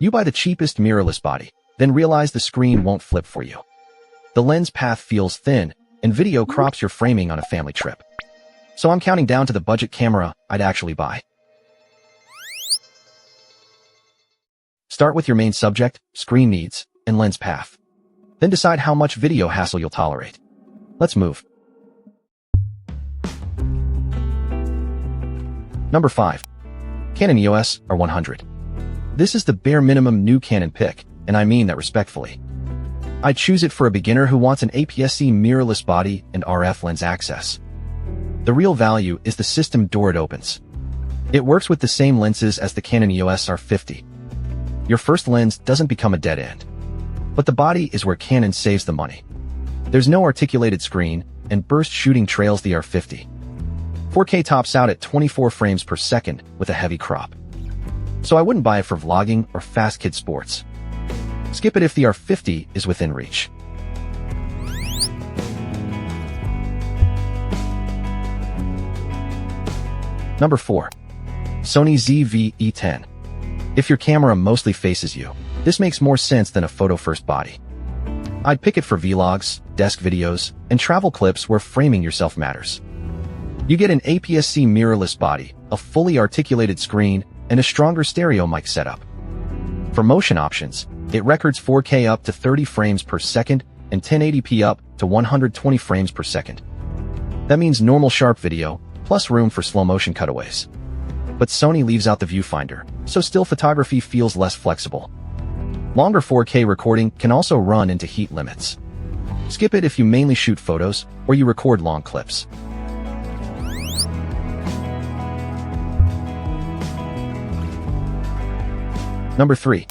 You buy the cheapest mirrorless body, then realize the screen won't flip for you. The lens path feels thin, and video crops your framing on a family trip. So I'm counting down to the budget camera I'd actually buy. Start with your main subject, screen needs, and lens path. Then decide how much video hassle you'll tolerate. Let's move. Number 5. Canon EOS R100. This is the bare minimum new Canon pick, and I mean that respectfully. I'd choose it for a beginner who wants an APS-C mirrorless body and RF lens access. The real value is the system door it opens. It works with the same lenses as the Canon EOS R50. Your first lens doesn't become a dead end. But the body is where Canon saves the money. There's no articulated screen, and burst shooting trails the R50. 4K tops out at 24 frames per second with a heavy crop. So I wouldn't buy it for vlogging or fast kid sports. Skip it if the R50 is within reach. Number 4. Sony ZV-E10. If your camera mostly faces you, this makes more sense than a photo-first body. I'd pick it for vlogs, desk videos, and travel clips where framing yourself matters. You get an APS-C mirrorless body, a fully articulated screen, and a stronger stereo mic setup. For motion options, it records 4K up to 30 frames per second and 1080p up to 120 frames per second. That means normal sharp video, plus room for slow motion cutaways. But Sony leaves out the viewfinder, so still photography feels less flexible. Longer 4K recording can also run into heat limits. Skip it if you mainly shoot photos or you record long clips. Number 3.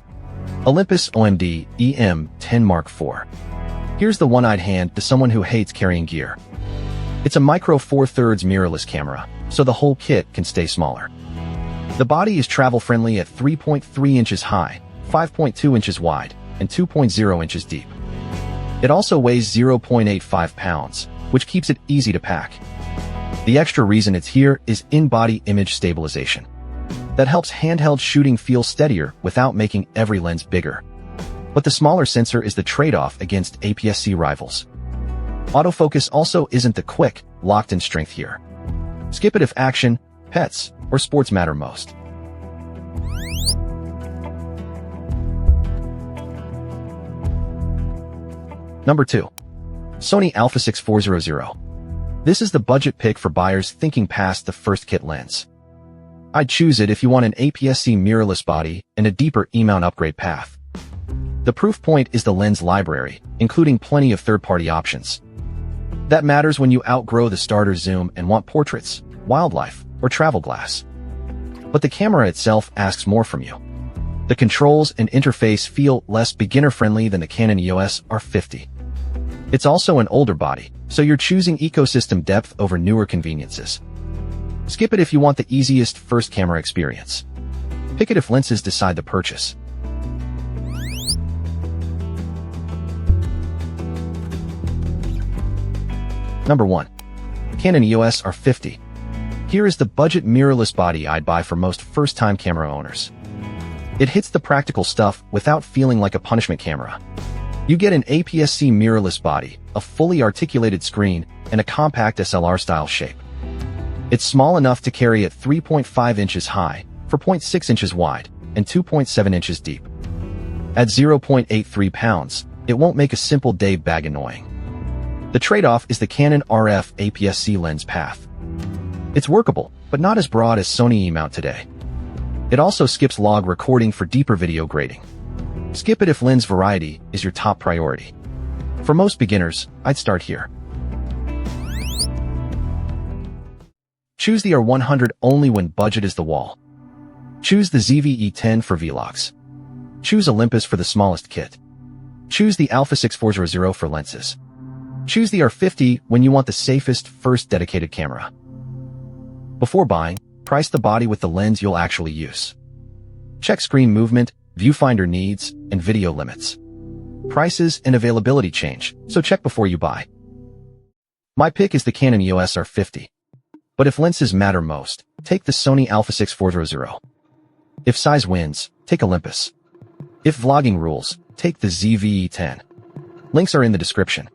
Olympus OMD EM10 Mark IV. Here's the one I'd hand to someone who hates carrying gear. It's a micro 4/3 mirrorless camera, so the whole kit can stay smaller. The body is travel-friendly at 3.3 inches high, 5.2 inches wide, and 2.0 inches deep. It also weighs 0.85 pounds, which keeps it easy to pack. The extra reason it's here is in-body image stabilization. That helps handheld shooting feel steadier without making every lens bigger. But the smaller sensor is the trade-off against APS-C rivals. Autofocus also isn't the quick, locked-in strength here. Skip it if action, pets, or sports matter most. Number 2. Sony α6-400. This is the budget pick for buyers thinking past the first kit lens. I'd choose it if you want an APS-C mirrorless body and a deeper E-mount upgrade path. The proof point is the lens library, including plenty of third-party options. That matters when you outgrow the starter zoom and want portraits, wildlife, or travel glass. But the camera itself asks more from you. The controls and interface feel less beginner-friendly than the Canon EOS R50. It's also an older body, so you're choosing ecosystem depth over newer conveniences. Skip it if you want the easiest first camera experience. Pick it if lenses decide the purchase. Number 1. Canon EOS R50. Here is the budget mirrorless body I'd buy for most first-time camera owners. It hits the practical stuff without feeling like a punishment camera. You get an APS-C mirrorless body, a fully articulated screen, and a compact SLR-style shape. It's small enough to carry at 3.5 inches high, 4.6 inches wide, and 2.7 inches deep. At 0.83 pounds, it won't make a simple day bag annoying. The trade-off is the Canon RF APS-C lens path. It's workable, but not as broad as Sony E-mount today. It also skips log recording for deeper video grading. Skip it if lens variety is your top priority. For most beginners, I'd start here. Choose the R100 only when budget is the wall. Choose the ZV-E10 for vlogs. Choose Olympus for the smallest kit. Choose the α6-400 for lenses. Choose the R50 when you want the safest first dedicated camera. Before buying, price the body with the lens you'll actually use. Check screen movement, viewfinder needs, and video limits. Prices and availability change, so check before you buy. My pick is the Canon EOS R50. But if lenses matter most, take the Sony α6-400. If size wins, take Olympus. If vlogging rules, take the ZV-E10. Links are in the description.